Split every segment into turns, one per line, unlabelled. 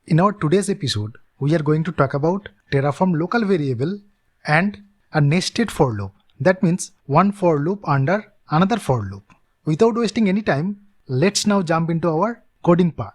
In our today's episode, we are going to talk about Terraform local variable and a nested for loop. That means one for loop under another for loop. Without wasting any time, let's now jump into our coding part.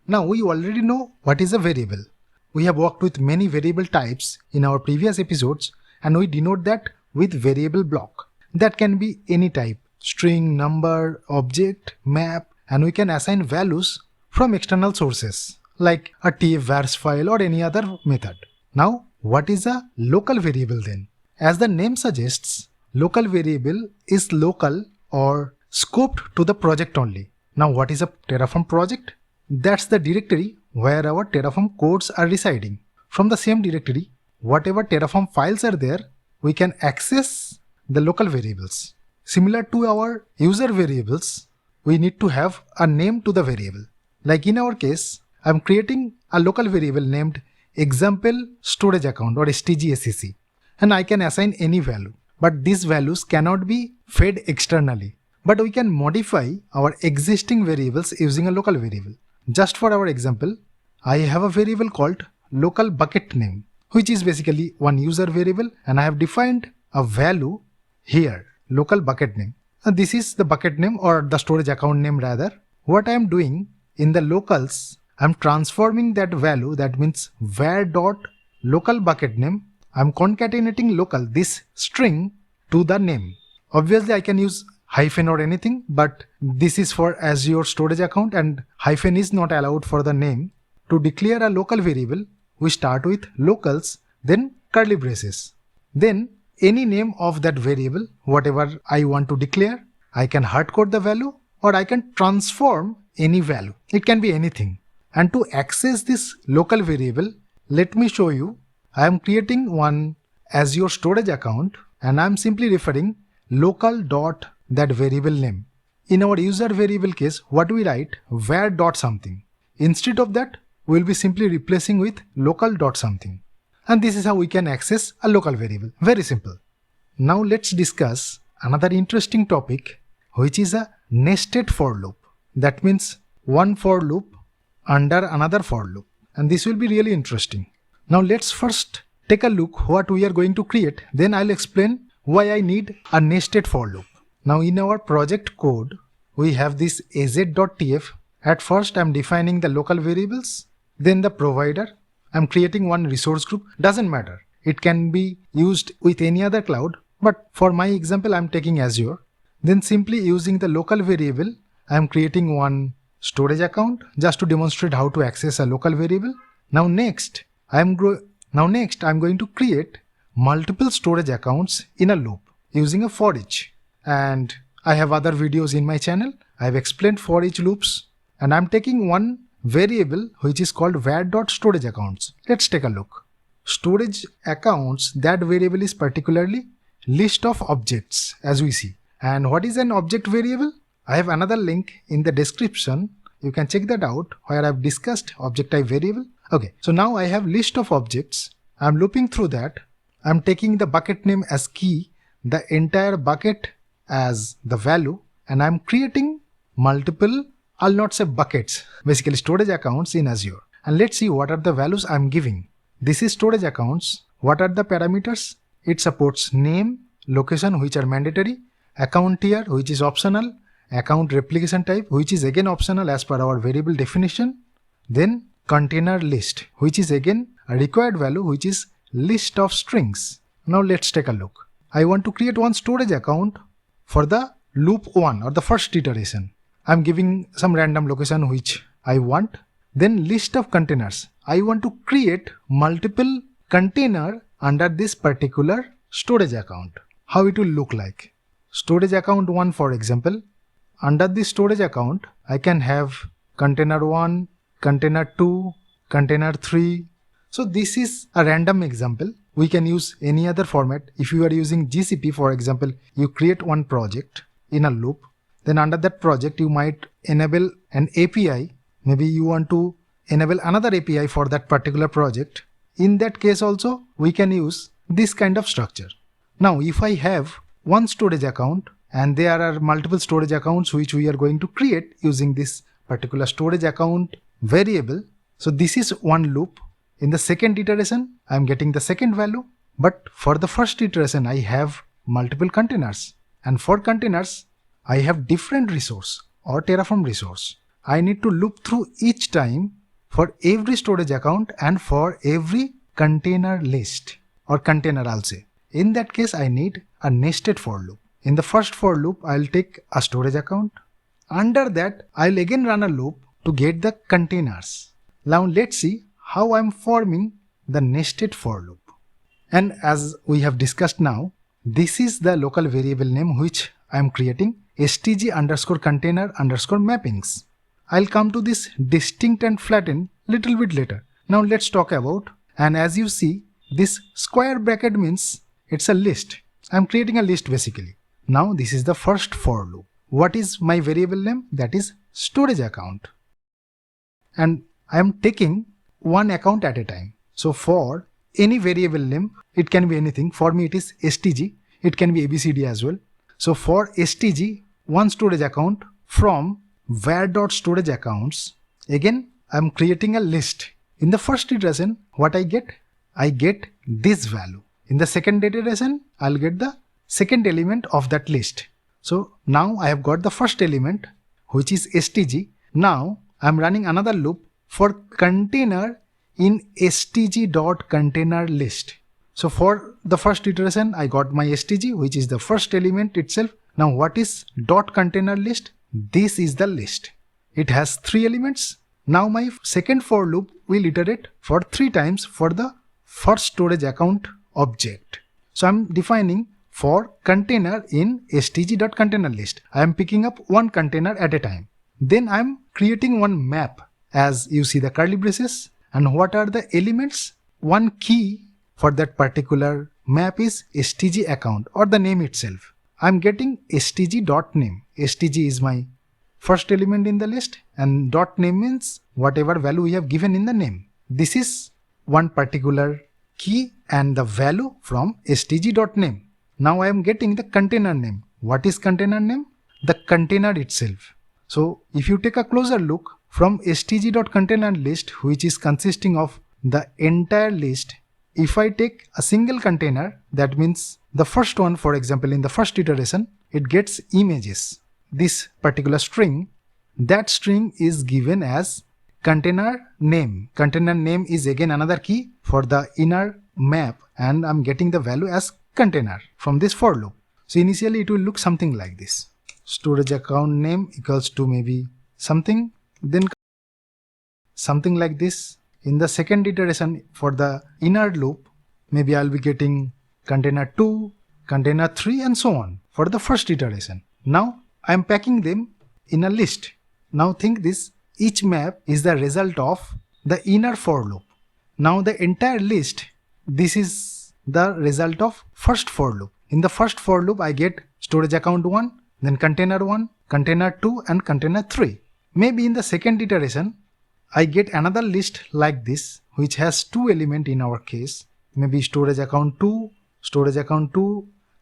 Now we already know what is a variable. We have worked with many variable types in our previous episodes and we denote that with variable block. That can be any type, string, number, object, map, and we can assign values from external sources like a tf-vars file or any other method. Now, what is a local variable then? As the name suggests, local variable is local or scoped to the project only. Now, what is a Terraform project? That's the directory where our Terraform codes are residing. From the same directory, whatever Terraform files are there, we can access the local variables. Similar to our user variables, we need to have a name to the variable. Like in our case, I'm creating a local variable named example storage account or stgscc, and I can assign any value. But these values cannot be fed externally. But we can modify our existing variables using a local variable. Just for our example, I have a variable called local bucket name, which is basically one user variable, and I have defined a value here, local bucket name. And this is the bucket name or the storage account name rather. What I am doing in the locals, I'm transforming that value, that means var.local bucket name. I'm concatenating local, this string, to the name. Obviously I can use hyphen or anything, but this is for Azure storage account and hyphen is not allowed for the name. To declare a local variable, we start with locals, then curly braces. Then any name of that variable, whatever I want to declare, I can hardcode the value or I can transform any value. It can be anything. And to access this local variable, let me show you. I am creating one Azure storage account and I am simply referring local dot that variable name. In our user variable case, what we write? Var dot something. Instead of that, we will be simply replacing with local dot something. And this is how we can access a local variable. Very simple. Now let's discuss another interesting topic, which is a nested for loop. That means one for loop under another for loop. And this will be really interesting. Now let's first take a look what we are going to create. Then I'll explain why I need a nested for loop. Now in our project code, we have this az.tf. At first I'm defining the local variables, then the provider. I'm creating one resource group. Doesn't matter. It can be used with any other cloud, but for my example I'm taking Azure. Then simply using the local variable, I'm creating one storage account just to demonstrate how to access a local variable. Now next I'm going to create multiple storage accounts in a loop using a for each. And I have other videos in my channel. I've explained for each loops and I'm taking one variable which is called var.storageAccounts. Let's take a look. Storage accounts, that variable is particularly list of objects as we see. And what is an object variable? I have another link in the description. You can check that out where I've discussed object type variable. Okay, so now I have list of objects. I'm looping through that. I'm taking the bucket name as key, the entire bucket as the value, and I'm creating multiple, I'll not say buckets, basically storage accounts in Azure. And let's see what are the values I'm giving. This is storage accounts. What are the parameters? It supports name, location, which are mandatory, account tier, which is optional, account replication type, which is again optional as per our variable definition, then container list, which is again a required value, which is list of strings. Now let's take a look. I want to create one storage account for the loop 1 or the first iteration. I'm giving some random location which I want. Then list of containers. I want to create multiple container under this particular storage account. How it will look like. Storage account 1, for example. Under this storage account, I can have container 1, container 2, container 3. So this is a random example. We can use any other format. If you are using GCP, for example, you create one project in a loop. Then under that project, you might enable an API. Maybe you want to enable another API for that particular project. In that case also, we can use this kind of structure. Now, if I have one storage account and there are multiple storage accounts which we are going to create using this particular storage account variable. So this is one loop. In the second iteration, I am getting the second value. But for the first iteration, I have multiple containers. And for containers, I have different resource or Terraform resource. I need to loop through each time for every storage account and for every container list or container I'll say. In that case, I need a nested for loop. In the first for loop, I'll take a storage account. Under that, I'll again run a loop to get the containers. Now let's see how I'm forming the nested for loop. And as we have discussed now, this is the local variable name which I'm creating stg underscore container underscore mappings. I'll come to this distinct and flatten little bit later. Now let's talk about, and as you see, this square bracket means it's a list. I'm creating a list basically. Now this is the first for loop. What is my variable name? That is storage account. And I am taking one account at a time. So for any variable name, it can be anything. For me it is stg. It can be abcd as well. So for stg, one storage account from var.storage accounts. Again, I am creating a list. In the first iteration, what I get? I get this value. In the second iteration, I'll get the second element of that list. So now I have got the first element, which is stg. Now I'm running another loop for container in stg.container list. So for the first iteration, I got my stg, which is the first element itself. Now what is dot container list? This is the list. It has 3 elements. Now my second for loop will iterate for 3 times for the first storage account object. So I'm defining for container in stg.container list. I am picking up one container at a time. Then I'm creating one map, as you see the curly braces. And what are the elements? One key for that particular map is stg account or the name itself. I'm getting stg.name. stg is my first element in the list and dot name means whatever value we have given in the name. This is one particular key and the value from stg.name. Now I am getting the container name. What is container name? The container itself. So if you take a closer look from stg.container list, which is consisting of the entire list, if I take a single container, that means the first one, for example, in the first iteration, it gets images. This particular string, that string is given as container name. Container name is again another key for the inner map and I'm getting the value as container from this for loop. So initially it will look something like this. Storage account name equals to maybe something, then something like this. In the second iteration for the inner loop, maybe I'll be getting container 2, container 3 and so on for the first iteration. Now I'm packing them in a list. Now think this, each map is the result of the inner for loop. Now the entire list, this is the result of first for loop. In the first for loop I get storage account 1, then container 1, container 2 and container 3. Maybe in the second iteration I get another list like this which has 2 elements in our case. Maybe storage account 2,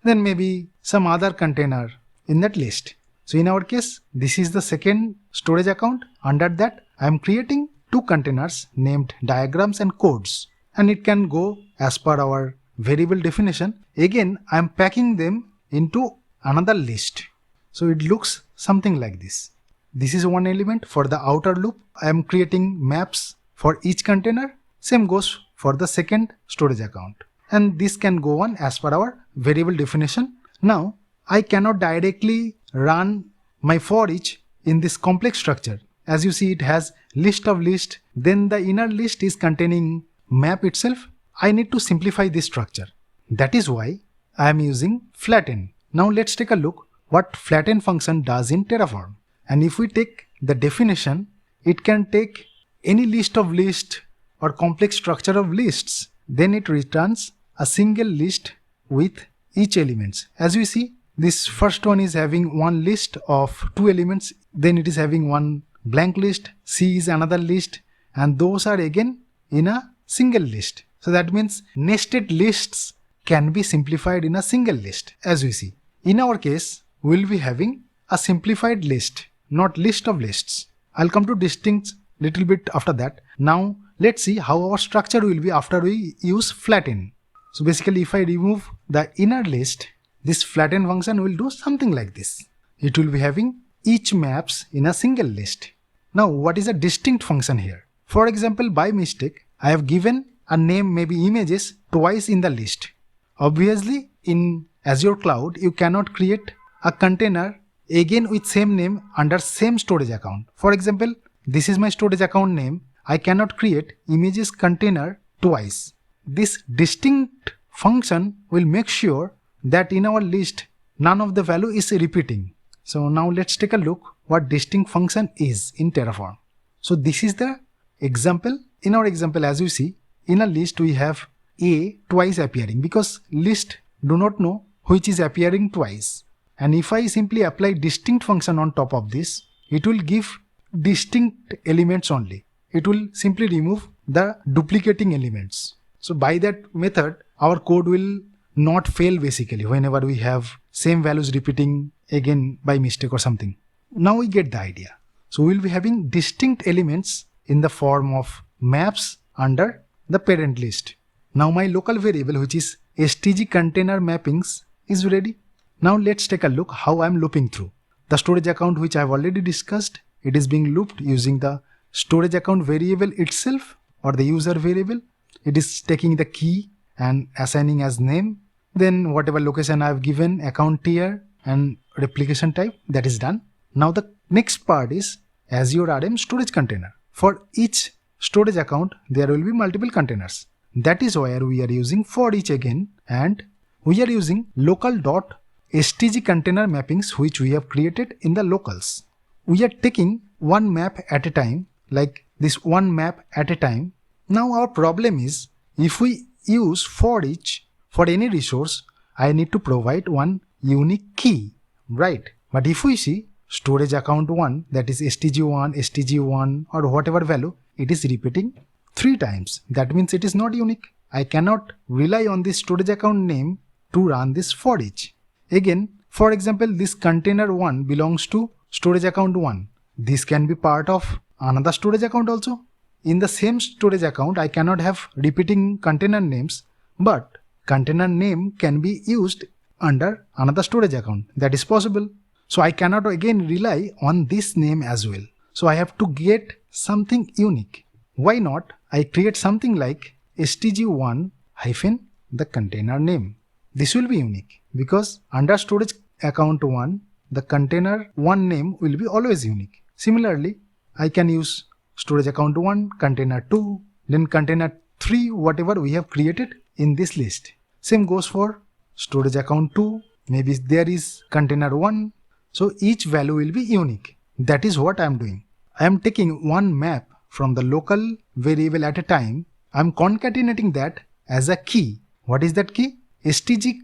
then maybe some other container in that list. So in our case, this is the second storage account. Under that, I am creating 2 containers named diagrams and codes. And it can go as per our variable definition. Again, I am packing them into another list. So it looks something like this. This is one element. For the outer loop, I am creating maps for each container. Same goes for the second storage account. And this can go on as per our variable definition. Now, I cannot directly run my for each in this complex structure. As you see, it has list of list, then the inner list is containing map itself. I need to simplify this structure. That is why I am using flatten. Now let's take a look what flatten function does in Terraform. And if we take the definition, it can take any list of lists or complex structure of lists. Then it returns a single list with each elements. As we see, this first one is having one list of 2 elements, then it is having one blank list, C is another list, and those are again in a single list. So that means nested lists can be simplified in a single list, as we see. In our case, we'll be having a simplified list, not list of lists. I'll come to distinct little bit after that. Now let's see how our structure will be after we use flatten. So basically if I remove the inner list, this flatten function will do something like this. It will be having each maps in a single list. Now what is a distinct function here? For example, by mistake, I have given a name, maybe images, twice in the list. Obviously in Azure Cloud, you cannot create a container again with same name under same storage account. For example, this is my storage account name. I cannot create images container twice. This distinct function will make sure that in our list, none of the value is repeating. So now let's take a look what distinct function is in Terraform. So this is the example. In our example, as you see, in a list we have A twice appearing because list do not know which is appearing twice. And if I simply apply distinct function on top of this, it will give distinct elements only. It will simply remove the duplicating elements. So by that method, our code will not fail basically whenever we have same values repeating again by mistake or something. Now we get the idea. So we will be having distinct elements in the form of maps under the parent list. Now my local variable, which is stg container mappings, is ready. Now let's take a look how I'm looping through. The storage account which I've already discussed, it is being looped using the storage account variable itself or the user variable. It is taking the key and assigning as name. Then whatever location I've given, account tier and replication type, that is done. Now the next part is Azure RM storage container. For each storage account, there will be multiple containers. That is where we are using for each again, and we are using local.stg container mappings which we have created in the locals. We are taking one map at a time, like this one map at a time. Now our problem is, if we use for each for any resource, I need to provide one unique key, right? But if we see storage account 1, that is stg1, stg1 or whatever value, it is repeating 3 times. That means it is not unique. I cannot rely on this storage account name to run this for each. Again, for example, this container 1 belongs to storage account 1. This can be part of another storage account also. In the same storage account, I cannot have repeating container names, but container name can be used under another storage account. That is possible. So I cannot again rely on this name as well. So I have to get something unique. Why not? I create something like stg1 hyphen the container name. This will be unique because under storage account 1, the container 1 name will be always unique. Similarly, I can use storage account 1, container 2, then container 3, whatever we have created in this list. Same goes for storage account 2, maybe there is container 1. So each value will be unique. That is what I am doing. I am taking one map from the local variable at a time. I am concatenating that as a key. What is that key? stg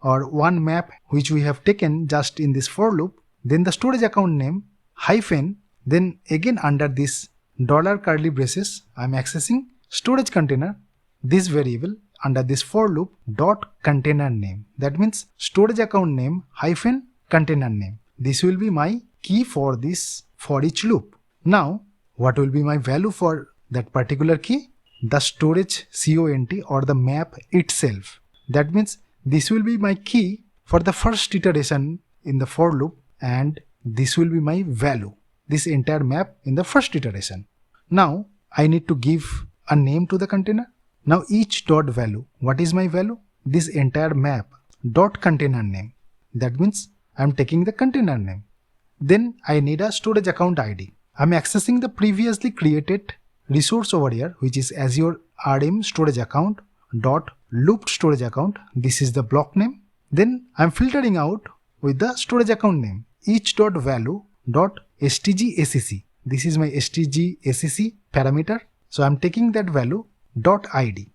or one map which we have taken just in this for loop, then the storage account name hyphen, then again under this $curly braces, I am accessing storage container, this variable under this for loop dot container name. That means storage account name hyphen container name. This will be my key for this for each loop. Now, what will be my value for that particular key? The storage or the map itself. That means this will be my key for the first iteration in the for loop, and this will be my value, this entire map in the first iteration. Now I need to give a name to the container. Now each dot value, what is my value? This entire map dot container name. That means I am taking the container name. Then I need a storage account ID. I am accessing the previously created resource over here, which is Azure RM storage account dot looped storage account. This is the block name. Then I am filtering out with the storage account name each dot value dot stg_acc. This is my stg_acc parameter. So I am taking that value dot id.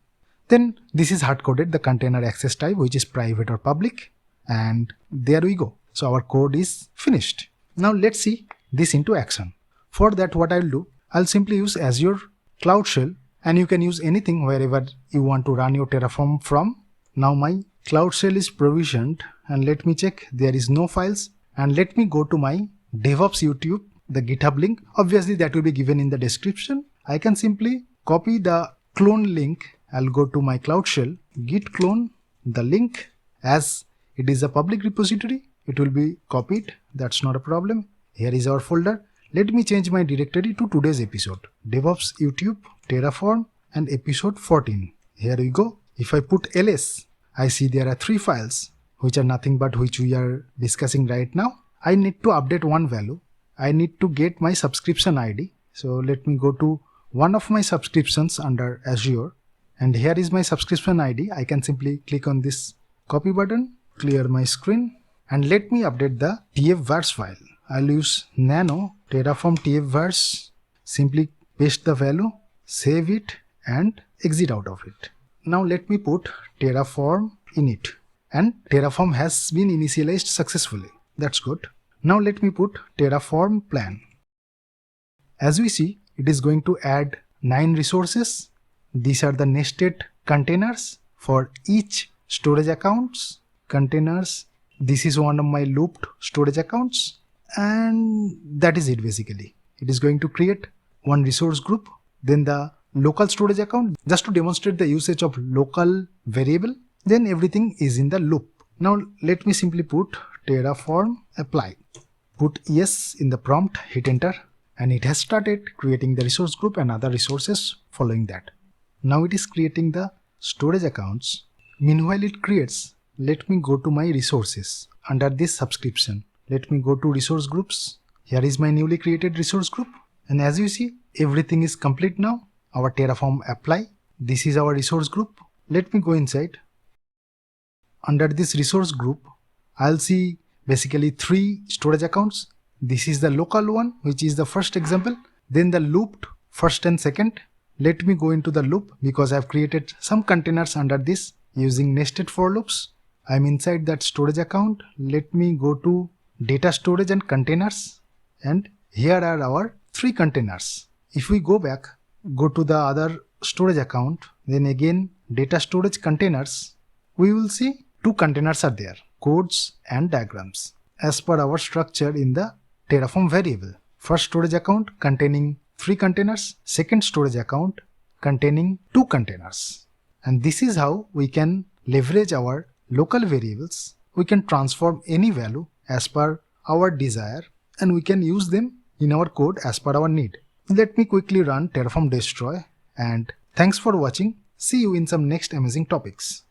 Then this is hard coded the container access type, which is private or public, and there we go. So our code is finished. Now let's see this into action. For that, what I'll do, I'll simply use Azure Cloud Shell, and you can use anything wherever you want to run your Terraform from. Now my Cloud Shell is provisioned, and let me check there is no files, and let me go to my DevOps YouTube the GitHub link. Obviously that will be given in the description. I can simply copy the clone link. I'll go to my Cloud Shell, git clone the link. As it is a public repository, it will be copied. That's not a problem. Here is our folder. Let me change my directory to today's episode. DevOps YouTube, Terraform and episode 14. Here we go. If I put ls, I see there are 3 files which are nothing but which we are discussing right now. I need to update one value. I need to get my subscription ID. So let me go to one of my subscriptions under Azure. And here is my subscription ID. I can simply click on this copy button, clear my screen, and let me update the tf-vars file. I'll use nano terraform tf-vars, simply paste the value, save it and exit out of it. Now let me put Terraform in it, and Terraform has been initialized successfully. That's good. Now let me put Terraform plan. As we see, it is going to add 9 resources. These are the nested containers for each storage accounts. Containers. This is one of my looped storage accounts. And that is it basically. It is going to create one resource group, then the local storage account, just to demonstrate the usage of local variable. Then everything is in the loop. Now let me simply put Terraform apply. Put yes in the prompt, hit enter, and it has started creating the resource group and other resources following that. Now it is creating the storage accounts. Meanwhile it creates, let me go to my resources under this subscription. Let me go to resource groups. Here is my newly created resource group. And as you see, everything is complete now. Our Terraform apply. This is our resource group. Let me go inside. Under this resource group, I'll see basically 3 storage accounts. This is the local one, which is the first example. Then the looped first and second. Let me go into the loop because I've created some containers under this using nested for loops. I'm inside that storage account. Let me go to data storage and containers, and here are our 3 containers. If we go back, go to the other storage account, then again data storage containers, we will see 2 containers are there, codes and diagrams, as per our structure in the Terraform variable. First storage account containing 3 containers, second storage account containing 2 containers. And this is how we can leverage our local variables. We can transform any value as per our desire, and we can use them in our code as per our need. Let me quickly run Terraform destroy, and thanks for watching. See you in some next amazing topics.